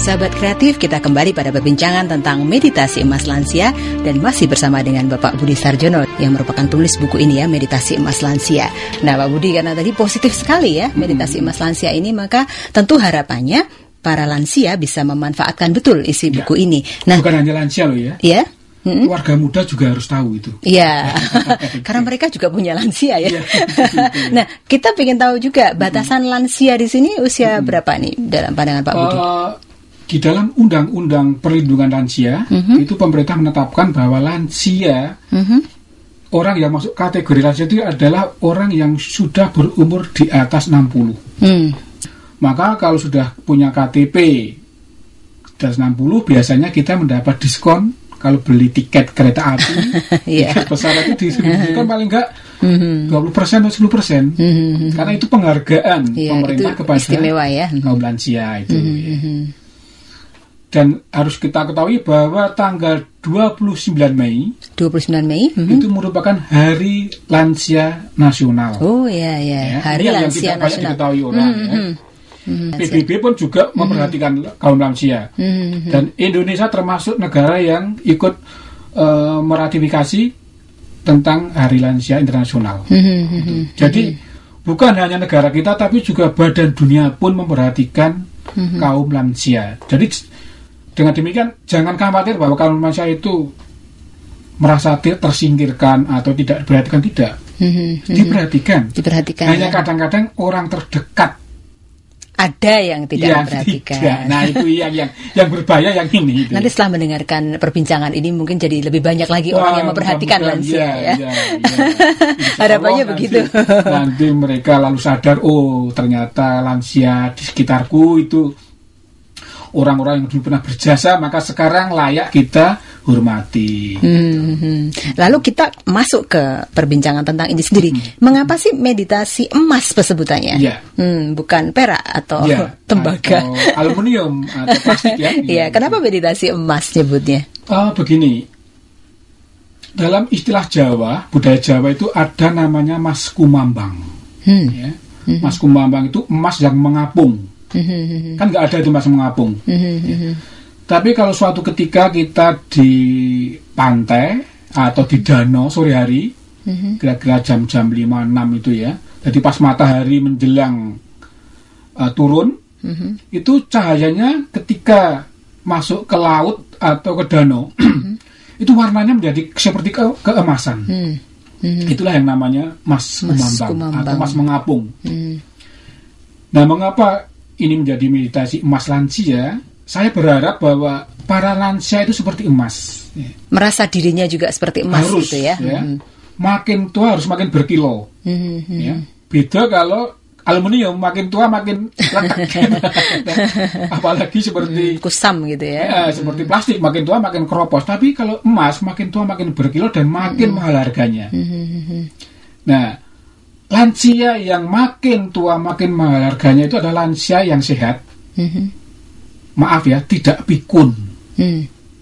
Sahabat kreatif, kita kembali pada perbincangan tentang meditasi emas lansia dan masih bersama dengan Bapak Budi Sarjono yang merupakan penulis buku ini ya, Meditasi Emas Lansia. Nah Pak Budi, karena tadi positif sekali ya meditasi emas lansia ini, maka tentu harapannya para lansia bisa memanfaatkan betul isi buku ini. Nah, bukan hanya lansia loh ya. Ya. Warga muda juga harus tahu itu. Iya, karena mereka juga punya lansia ya. Nah, kita ingin tahu juga batasan lansia di sini usia berapa nih dalam pandangan Pak Budi? Di dalam Undang-Undang Perlindungan Lansia, itu pemerintah menetapkan bahwa lansia, orang yang masuk kategori lansia itu adalah orang yang sudah berumur di atas 60. Maka kalau sudah punya KTP di atas 60, biasanya kita mendapat diskon. Kalau beli tiket kereta api, tiket pesawat itu diskon paling enggak 20% atau 10%. Karena itu penghargaan pemerintah itu kepada istimewa ya. kaum lansia itu. Dan harus kita ketahui bahwa tanggal 29 Mei itu merupakan Hari Lansia Nasional. Oh iya ya, Hari Lansia yang tidak Nasional. banyak diketahui orang ya. PBB pun juga memperhatikan kaum lansia. Dan Indonesia termasuk negara yang ikut meratifikasi tentang Hari Lansia Internasional. Jadi bukan hanya negara kita, tapi juga Badan Dunia pun memperhatikan kaum lansia. Jadi dengan demikian jangan khawatir bahwa kaum lansia itu merasa tersingkirkan atau tidak diperhatikan, tidak. Diperhatikan. Hanya kadang-kadang orang terdekat ada yang tidak memperhatikan. Tidak. Nah itu yang berbahaya yang ini. Itu. Nanti setelah mendengarkan perbincangan ini mungkin jadi lebih banyak lagi orang yang memperhatikan lansia. Harapannya begitu. Nanti mereka lalu sadar, oh ternyata lansia di sekitarku itu orang-orang yang dulu pernah berjasa, maka sekarang layak kita hormati. Lalu kita masuk ke perbincangan tentang ini sendiri. Mengapa sih meditasi emas sebutannya? Bukan perak atau tembaga, atau aluminium atau plastik ya? Iya, kenapa meditasi emas nyebutnya? Begini, dalam istilah Jawa, budaya Jawa itu ada namanya mas kumambang. Mas kumambang itu emas yang mengapung. Kan nggak ada itu mas mengapung. Tapi kalau suatu ketika kita di pantai atau di danau sore hari, kira-kira jam-jam 5-6 itu ya, jadi pas matahari menjelang turun, itu cahayanya ketika masuk ke laut atau ke danau, itu warnanya menjadi seperti keemasan. Itulah yang namanya mas kumambang atau mas mengapung. Nah, mengapa ini menjadi meditasi emas lansia? Saya berharap bahwa para lansia itu seperti emas. Merasa dirinya juga seperti emas harus, gitu ya. Makin tua harus makin berkilo. Ya. Beda kalau aluminium, makin tua makin retak. Apalagi seperti kusam gitu ya. Seperti plastik, makin tua makin keropos. Tapi kalau emas, makin tua makin berkilo dan makin mahal harganya. Nah, lansia yang makin tua makin mahal harganya itu adalah lansia yang sehat. Maaf ya, tidak pikun.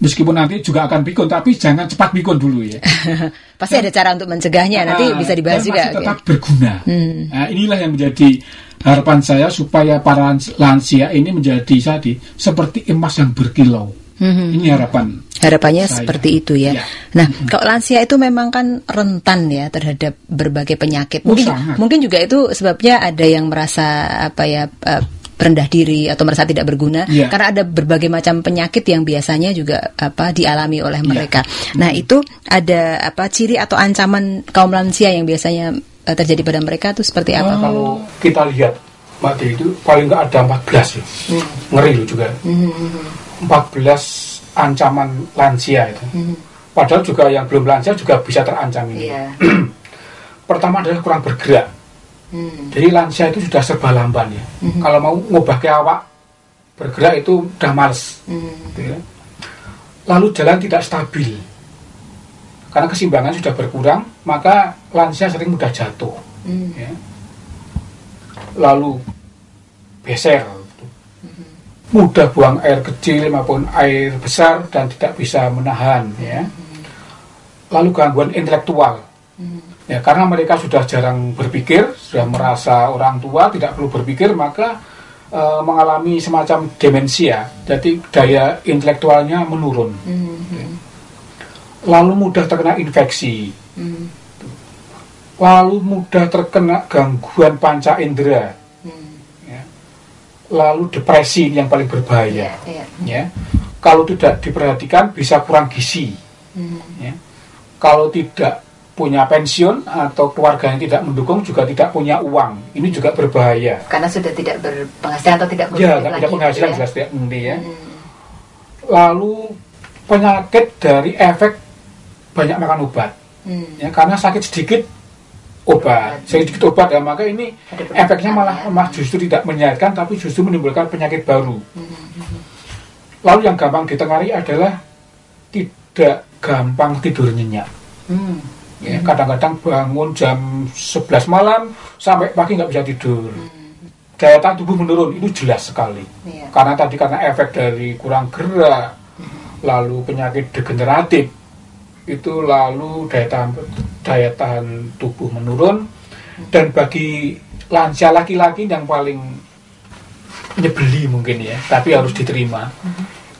Meskipun nanti juga akan pikun, tapi jangan cepat pikun dulu ya. Pasti ada cara untuk mencegahnya, nanti bisa dibahas juga. Masih tetap berguna. Nah, inilah yang menjadi harapan saya supaya para lansia ini menjadi seperti emas yang berkilau. Ini harapannya saya. Seperti itu ya. Nah, kalau lansia itu memang kan rentan ya terhadap berbagai penyakit. Mungkin juga itu sebabnya ada yang merasa rendah diri atau merasa tidak berguna karena ada berbagai macam penyakit yang biasanya juga dialami oleh mereka. Nah, itu ada ciri atau ancaman kaum lansia yang biasanya terjadi pada mereka itu seperti apa? Kalau kita lihat Mbak De, itu paling nggak ada 14 ya. Ngeri loh juga. 14 ancaman lansia itu. Padahal juga yang belum lansia juga bisa terancam ini. Pertama adalah kurang bergerak. Jadi lansia itu sudah serba lamban ya. Kalau mau ngubah ke awak bergerak itu udah males. Ya. Lalu jalan tidak stabil. Karena keseimbangan sudah berkurang, maka lansia sering mudah jatuh. Ya. Lalu beser. Mudah buang air kecil maupun air besar dan tidak bisa menahan. Ya. Lalu gangguan intelektual. Ya, karena mereka sudah jarang berpikir, sudah merasa orang tua, tidak perlu berpikir, maka mengalami semacam demensia, jadi daya intelektualnya menurun. Lalu mudah terkena infeksi, lalu mudah terkena gangguan panca indera, ya. Lalu depresi yang paling berbahaya. Ya. Kalau tidak diperhatikan bisa kurang gizi. Ya. Kalau tidak punya pensiun atau keluarga yang tidak mendukung, juga tidak punya uang, ini juga berbahaya. Karena sudah tidak berpenghasilan atau tidak produktif lagi. Tidak penghasilan jelas tidak ya. Lalu penyakit dari efek banyak makan obat, ya, karena sakit sedikit obat, sedikit obat ya, maka ini efeknya malah justru tidak menyehatkan, tapi justru menimbulkan penyakit baru. Lalu yang gampang ditengarai adalah tidak gampang tidur nyenyak. Ya, kadang-kadang bangun jam 11 malam sampai pagi nggak bisa tidur. Daya tahan tubuh menurun, itu jelas sekali. Karena efek dari kurang gerak, lalu penyakit degeneratif, itu lalu daya tahan tubuh menurun. Dan bagi lansia laki-laki yang paling nyebeli mungkin ya, tapi harus diterima.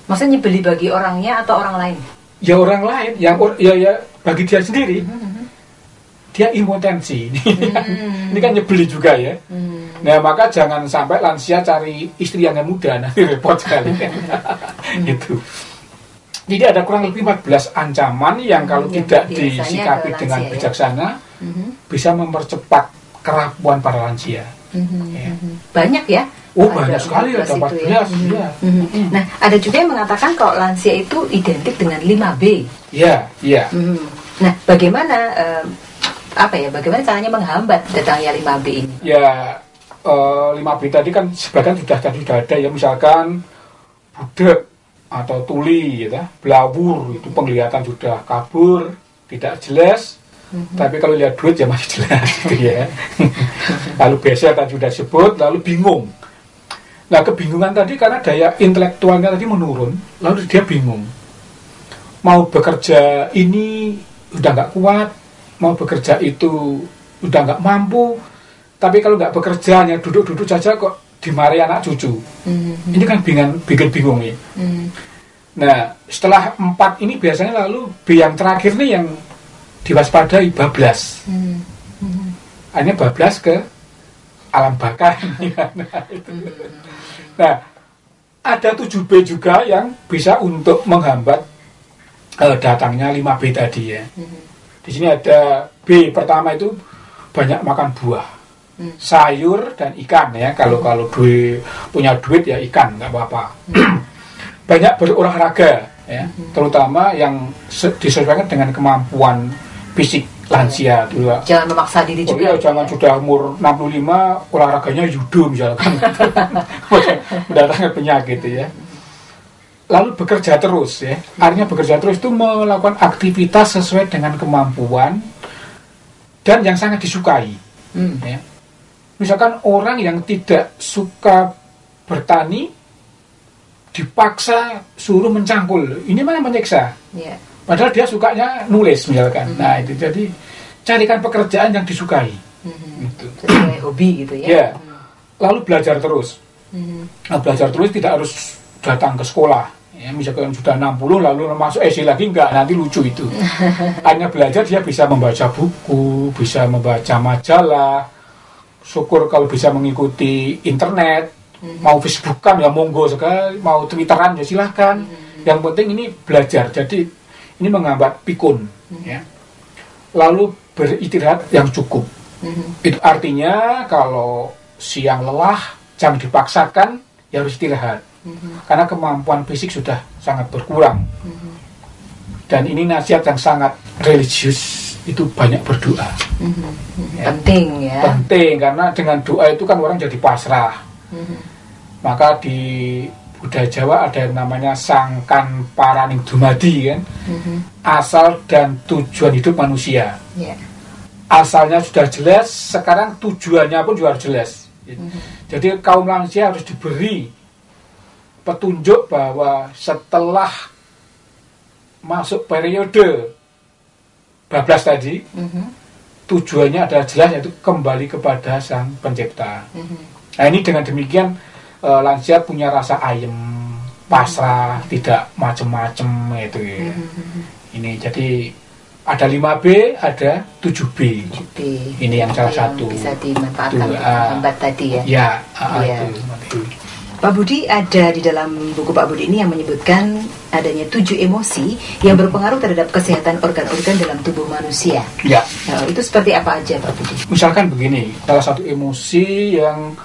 Maksudnya nyebeli bagi orangnya atau orang lain? Ya orang lain, ya bagi dia sendiri. Dia impotensi. Ini kan nyebeli juga ya. Nah, maka jangan sampai lansia cari istri yang muda, nanti repot sekali. Gitu. Jadi ada kurang lebih 14 ancaman yang kalau tidak disikapi dengan bijaksana, bisa mempercepat kerapuan para lansia. Ya. Banyak ya? Oh, banyak sekali, ada 14. Ya. Nah, ada juga yang mengatakan kalau lansia itu identik dengan 5B. Iya, iya. Nah, bagaimana bagaimana caranya menghambat datangnya 5B ini? Ya, 5B tadi kan sebagian sudah ada ya, misalkan budek atau tuli ya, blawur, itu penglihatan sudah kabur, tidak jelas. Tapi kalau lihat duit ya masih jelas gitu ya. Lalu biasa tadi sudah sebut, lalu bingung. Nah, kebingungan tadi karena daya intelektualnya tadi menurun, lalu dia bingung. Mau bekerja ini udah nggak kuat, mau bekerja itu udah nggak mampu, tapi kalau nggak bekerja hanya duduk-duduk saja kok dimarahi anak cucu. Ini kan bikin bingung ya. Nah, setelah 4 ini biasanya lalu B yang terakhir nih yang diwaspadai, bablas. Akhirnya bablas ke alam baka. Nah, ada 7B juga yang bisa untuk menghambat datangnya 5B tadi ya. Di sini ada B pertama itu banyak makan buah, sayur dan ikan ya. Kalau punya duit ya ikan nggak apa-apa. Banyak berolahraga ya, terutama yang disesuaikan dengan kemampuan fisik lansia dulu. Jangan memaksa diri juga. Ya, jangan sudah umur 65 olahraganya judo misalkan. Mendatangkan penyakit ya. Lalu bekerja terus ya. Artinya bekerja terus itu melakukan aktivitas sesuai dengan kemampuan dan yang sangat disukai. Ya. Misalkan orang yang tidak suka bertani dipaksa suruh mencangkul, ini malah menyiksa. Yeah. Padahal dia sukanya nulis misalkan. Nah, itu jadi carikan pekerjaan yang disukai. Gitu. Sesuai hobi gitu ya. Yeah. Lalu belajar terus. Nah, belajar terus tidak harus datang ke sekolah. Ya, misalkan sudah 60 lalu masuk SD lagi enggak, nanti lucu itu. Hanya belajar dia bisa membaca buku, bisa membaca majalah. Syukur kalau bisa mengikuti internet. Mau Facebookan ya monggo sekali, mau Twitteran ya silahkan. Yang penting ini belajar. Jadi ini menghambat pikun, ya. Lalu beristirahat yang cukup. Itu artinya kalau siang lelah, jangan dipaksakan, ya harus istirahat. Karena kemampuan fisik sudah sangat berkurang. Dan ini nasihat yang sangat religius, itu banyak berdoa. Ya. Penting ya. Penting, karena dengan doa itu kan orang jadi pasrah. Maka di budaya Jawa ada yang namanya sangkan paraning dumadi kan, asal dan tujuan hidup manusia. Asalnya sudah jelas, sekarang tujuannya pun juga harus jelas. Jadi kaum lansia harus diberi petunjuk bahwa setelah masuk periode bablas tadi, tujuannya adalah jelas, yaitu kembali kepada Sang Pencipta. Nah, ini dengan demikian lansia punya rasa ayem, pasrah, tidak macem-macem itu ya. Ini jadi ada 5B, ada 7B. Ini yang salah satu. Bisa dimanfaatkan untuk menghambat tadi ya. Itu. Pak Budi, ada di dalam buku Pak Budi ini yang menyebutkan adanya 7 emosi yang berpengaruh terhadap kesehatan organ-organ dalam tubuh manusia. Ya. Nah, itu seperti apa aja Pak Budi? Misalkan begini, salah satu emosi yang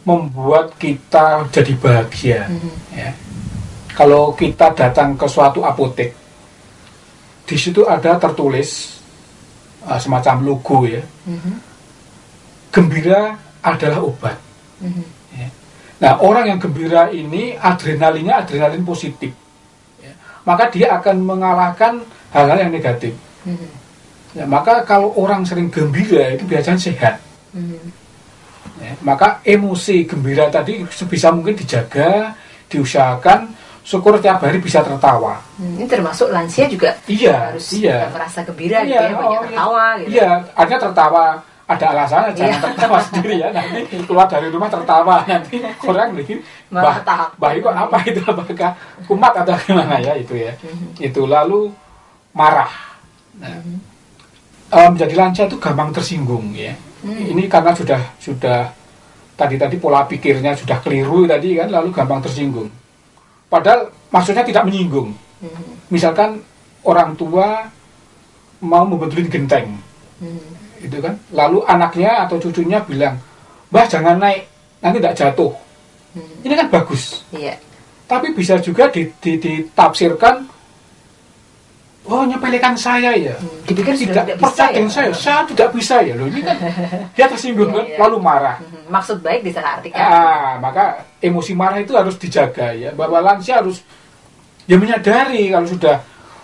membuat kita jadi bahagia. Ya. Kalau kita datang ke suatu apotek, di situ ada tertulis semacam logo ya. Gembira adalah obat. Ya. Nah, orang yang gembira ini adrenalinnya adrenalin positif. Ya. Maka dia akan mengalahkan hal-hal yang negatif. Ya, maka kalau orang sering gembira itu biasanya sehat. Ya, maka emosi gembira tadi sebisa mungkin dijaga, diusahakan, syukur tiap hari bisa tertawa. Ini termasuk lansia juga harus merasa gembira gitu ya, banyak tertawa gitu. Iya, artinya tertawa ada alasannya, jangan tertawa sendiri ya, nanti keluar dari rumah tertawa, nanti orang bikin baik kok apa itu, apakah kumat atau gimana ya itu ya. Itu lalu marah. Nah, menjadi lansia itu gampang tersinggung ya. Ini karena sudah tadi pola pikirnya sudah keliru tadi kan, lalu gampang tersinggung. Padahal maksudnya tidak menyinggung. Misalkan orang tua mau membetulin genteng, itu kan, lalu anaknya atau cucunya bilang, "Mbah jangan naik, nanti tidak jatuh." Ini kan bagus. Tapi bisa juga ditafsirkan, "Oh, nyepelekan saya ya." Dipikir tidak percaya dengan saya tidak bisa ya. Loh, ini kan dia tersinggung kan, lalu marah. Maksud baik disalahartikan. Maka emosi marah itu harus dijaga ya. Bahwa lansia harus menyadari kalau sudah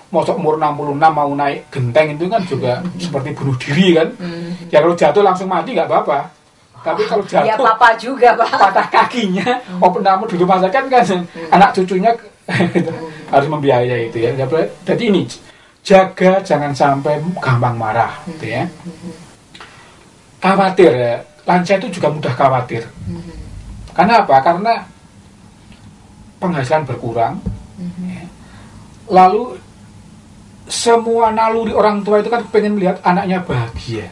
mosok umur 66 mau naik genteng itu kan juga seperti bunuh diri kan. Ya kalau jatuh langsung mati nggak apa-apa. Tapi kalau jatuh ya apa juga Pak. Patah kakinya, open namun di rumah sakit kan anak cucunya harus membiayai itu ya. Jadi ini jaga jangan sampai gampang marah gitu ya. Khawatir ya. Lansia itu juga mudah khawatir. Karena apa? Karena penghasilan berkurang. Ya. Lalu semua naluri orang tua itu kan pengen melihat anaknya bahagia.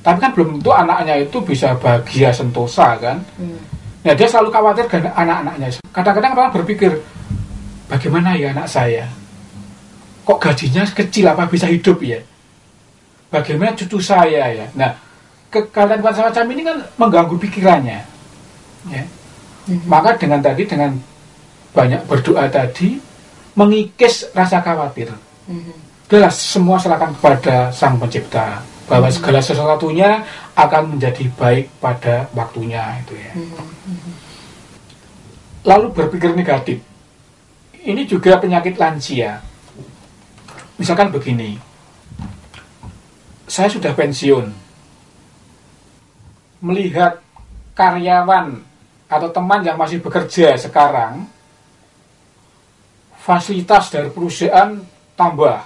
Tapi kan belum tentu anaknya itu bisa bahagia sentosa kan. Nah, dia selalu khawatir dengan anak-anaknya. Kadang-kadang orang berpikir, bagaimana ya anak saya? Kok gajinya kecil, apa bisa hidup ya? Bagaimana cucu saya ya? Nah, keadaan semacam ini kan mengganggu pikirannya. Ya. Maka dengan banyak berdoa tadi, mengikis rasa khawatir. Jelas semua serahkan kepada Sang Pencipta, bahwa segala sesuatunya akan menjadi baik pada waktunya itu ya. Lalu berpikir negatif. Ini juga penyakit lansia. Misalkan begini, saya sudah pensiun, melihat karyawan atau teman yang masih bekerja sekarang, fasilitas dari perusahaan tambah,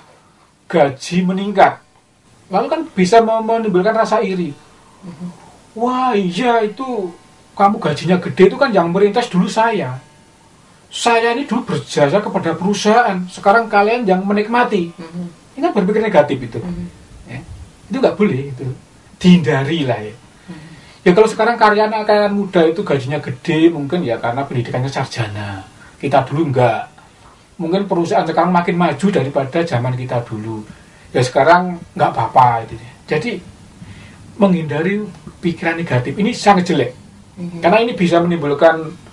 gaji meningkat, lalu kan bisa menimbulkan rasa iri. Wah iya, itu kamu gajinya gede, itu kan yang merintis dulu saya ini dulu berjasa kepada perusahaan, sekarang kalian yang menikmati. Ini kan berpikir negatif itu. Ya. Itu nggak boleh, itu dihindari lah ya. Ya kalau sekarang karyawan muda itu gajinya gede, mungkin ya karena pendidikannya sarjana. Kita dulu enggak. Mungkin perusahaan sekarang makin maju daripada zaman kita dulu. Ya sekarang enggak apa-apa itu. Jadi menghindari pikiran negatif ini sangat jelek. Karena ini bisa menimbulkan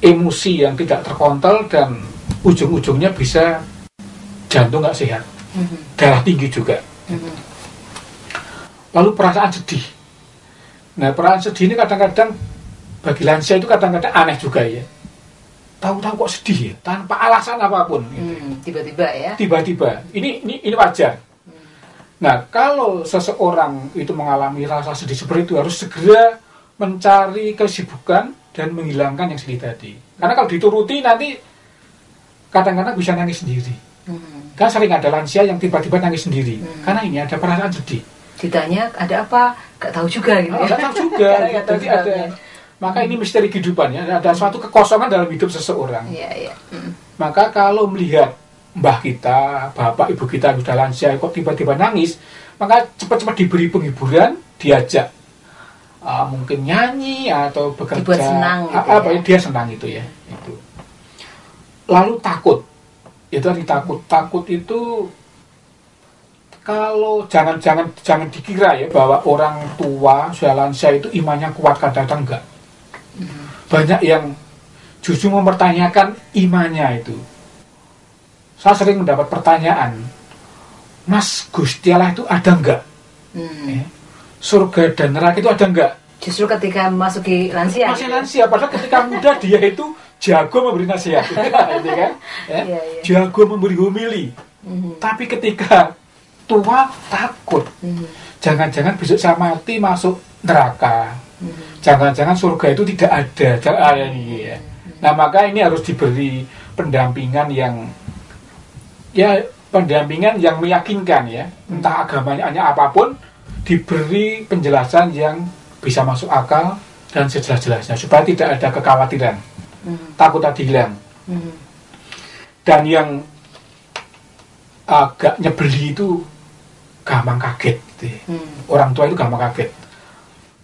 emosi yang tidak terkontrol dan ujung-ujungnya bisa jantung nggak sehat, darah tinggi juga. Lalu perasaan sedih. Nah, perasaan sedih ini kadang-kadang bagi lansia itu kadang-kadang aneh juga ya. Tahu-tahu kok sedih ya, tanpa alasan apapun. Tiba-tiba ya. Tiba-tiba. Ini wajar. Nah, kalau seseorang itu mengalami rasa sedih seperti itu, harus segera mencari kesibukan dan menghilangkan yang sedih tadi. Karena kalau dituruti nanti kadang-kadang bisa nangis sendiri. Kan sering ada lansia yang tiba-tiba nangis sendiri. Karena ini ada perasaan sedih. Ditanya ada apa, gak tahu juga gitu. Gak tahu juga. Jadi ada Maka ini misteri kehidupan ya. Ada suatu kekosongan dalam hidup seseorang. Maka kalau melihat mbah kita, bapak ibu kita yang sudah lansia kok tiba-tiba nangis, maka cepat-cepat diberi penghiburan, diajak mungkin nyanyi atau bekerja. Dibuat senang gitu ya. Dia senang itu ya. Itu. Lalu takut. Itu tadi takut. Takut itu kalau jangan dikira ya bahwa orang tua sudah lansia itu imannya kuat, kadang-kadang enggak. Banyak yang justru mempertanyakan imannya itu. Saya sering mendapat pertanyaan, Mas, Gusti Allah itu ada enggak? Surga dan neraka itu ada enggak? Justru ketika memasuki lansia. Masih lansia, padahal ketika muda dia itu jago memberi nasihat, gitu kan? Jago memberi homili. Tapi ketika tua takut, jangan-jangan besok saya mati masuk neraka. Jangan-jangan surga itu tidak ada. Ya. Nah, maka ini harus diberi pendampingan yang meyakinkan ya. Entah agamanya apapun, diberi penjelasan yang bisa masuk akal dan sejelas-jelasnya supaya tidak ada kekhawatiran. Takut tadi hilang. Dan yang agak nyebeli itu gampang kaget gitu ya. Orang tua itu gampang kaget.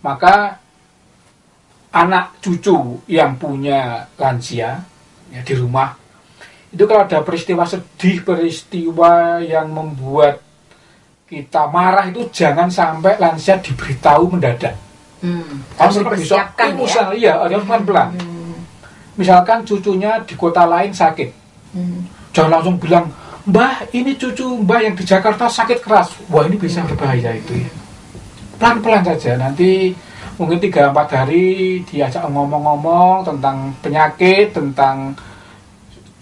Maka anak cucu yang punya lansia ya, di rumah itu kalau ada peristiwa sedih, peristiwa yang membuat kita marah, itu jangan sampai lansia diberitahu mendadak. Harus dipersiapkan ya. Iya, harus pelan-pelan. Misalkan cucunya di kota lain sakit, jangan langsung bilang, Mbah, ini cucu Mbah yang di Jakarta sakit keras. Wah, ini bisa berbahaya itu ya. Pelan-pelan saja, nanti mungkin 3-4 hari diajak ngomong-ngomong tentang penyakit, tentang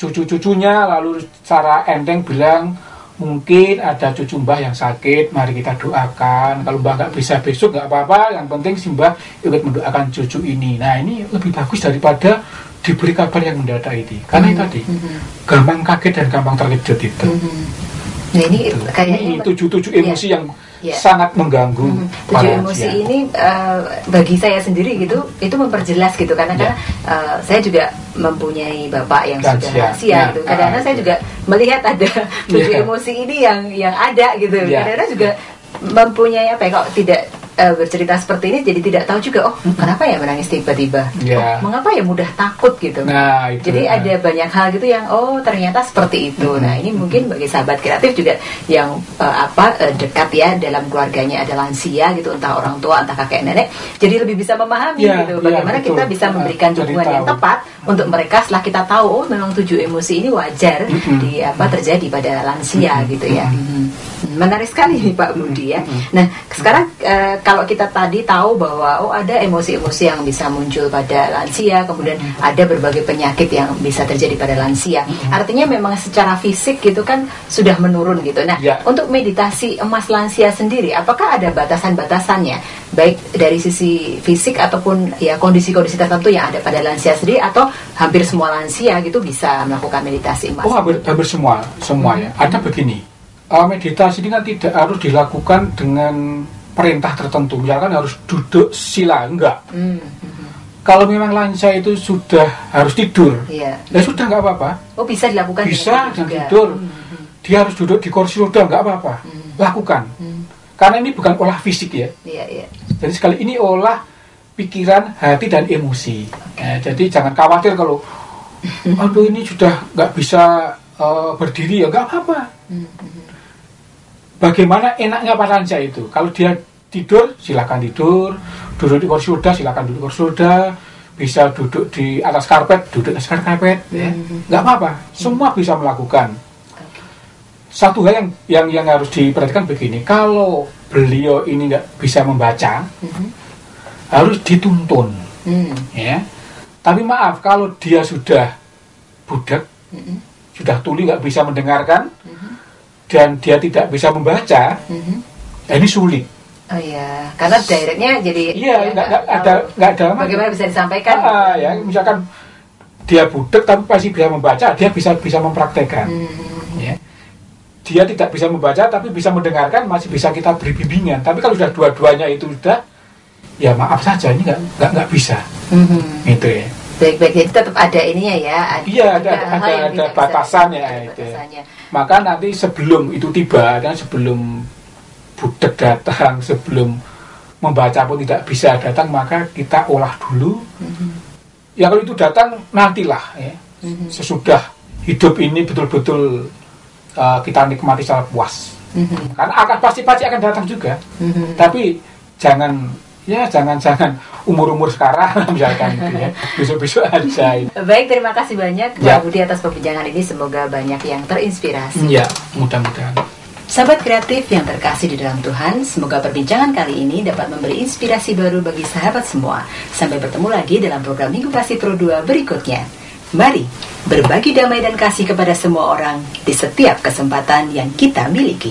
cucu-cucunya, lalu secara enteng bilang, mungkin ada cucu Mbah yang sakit, mari kita doakan. Kalau Mbah nggak bisa besok nggak apa-apa, yang penting si Mbah ikut mendoakan cucu ini. Nah, ini lebih bagus daripada diberi kabar yang mendadak ini. Karena itu tadi, gampang kaget dan gampang terkejut itu. Nah, ini kayaknya tujuh emosi yang sangat mengganggu. Tujuh emosi ini bagi saya sendiri gitu, itu memperjelas gitu, karena saya juga mempunyai bapak yang sudah lansia gitu. Kadang-kadang saya juga melihat ada tujuh emosi ini yang ada gitu. Kadang-kadang juga mempunyai apa ya, kalau tidak bercerita seperti ini jadi tidak tahu juga, kenapa ya menangis tiba-tiba, mengapa ya mudah takut gitu. Nah, itu, jadi ada banyak hal gitu yang ternyata seperti itu. Nah, ini mungkin bagi sahabat kreatif juga yang dekat ya, dalam keluarganya ada lansia gitu, entah orang tua entah kakek nenek, jadi lebih bisa memahami gitu bagaimana kita bisa memberikan dukungan yang tepat untuk mereka setelah kita tahu memang 7 emosi ini wajar terjadi pada lansia gitu ya. Menarik sekali nih Pak Budi ya. Nah, sekarang kalau kita tadi tahu bahwa ada emosi-emosi yang bisa muncul pada lansia, kemudian ada berbagai penyakit yang bisa terjadi pada lansia. Artinya memang secara fisik gitu kan sudah menurun gitu. Nah, untuk meditasi emas lansia sendiri, apakah ada batasan-batasannya, baik dari sisi fisik ataupun ya kondisi-kondisi tertentu yang ada pada lansia sendiri, atau hampir semua lansia gitu bisa melakukan meditasi emas? Hampir semua ya. Ada begini. Meditasi ini kan tidak harus dilakukan dengan perintah tertentu, misalkan harus duduk sila, enggak. Kalau memang lansia itu sudah harus tidur, ya sudah nggak apa-apa. Bisa dilakukan. Bisa dan tidur. Dia harus duduk di kursi roda, nggak apa-apa. Lakukan. Karena ini bukan olah fisik ya. Jadi sekali ini olah pikiran, hati dan emosi. Jadi jangan khawatir kalau, aduh ini sudah nggak bisa berdiri, ya nggak apa-apa. Bagaimana enaknya para lansia itu? Kalau dia tidur, silakan tidur. Duduk di kursi roda, silakan duduk di kursi roda. Bisa duduk di atas karpet, duduk di atas karpet. Nggak apa-apa. Semua bisa melakukan. Satu hal yang harus diperhatikan begini. Kalau beliau ini nggak bisa membaca, harus dituntun. Ya. Tapi maaf, kalau dia sudah budak, sudah tuli, nggak bisa mendengarkan, dan dia tidak bisa membaca, ini sulit. Oh iya, karena directnya jadi nggak ada. Bagaimana bisa disampaikan? Ya, misalkan dia budak tapi masih bisa membaca, dia bisa mempraktekkan. Ya. Dia tidak bisa membaca tapi bisa mendengarkan, masih bisa kita beri bimbingan. Tapi kalau sudah dua-duanya itu sudah, ya maaf saja ini nggak bisa. Gitu ya. Baik-baik, jadi tetap ada ininya ya. Iya, ada batasannya itu. Maka nanti sebelum itu tiba, dan sebelum budek datang, sebelum membaca pun tidak bisa datang, maka kita olah dulu. Ya kalau itu datang nantilah ya. Sesudah hidup ini betul-betul kita nikmati secara puas. Karena pasti akan datang juga. Tapi jangan umur sekarang misalkan gitu ya. Besok-besok aja. Baik, terima kasih banyak Pak Budi atas perbincangan ini. Semoga banyak yang terinspirasi. Ya, mudah-mudahan. Sahabat kreatif yang terkasih di dalam Tuhan, semoga perbincangan kali ini dapat memberi inspirasi baru bagi sahabat semua. Sampai bertemu lagi dalam program Minggu Kasih Pro 2 berikutnya. Mari berbagi damai dan kasih kepada semua orang di setiap kesempatan yang kita miliki.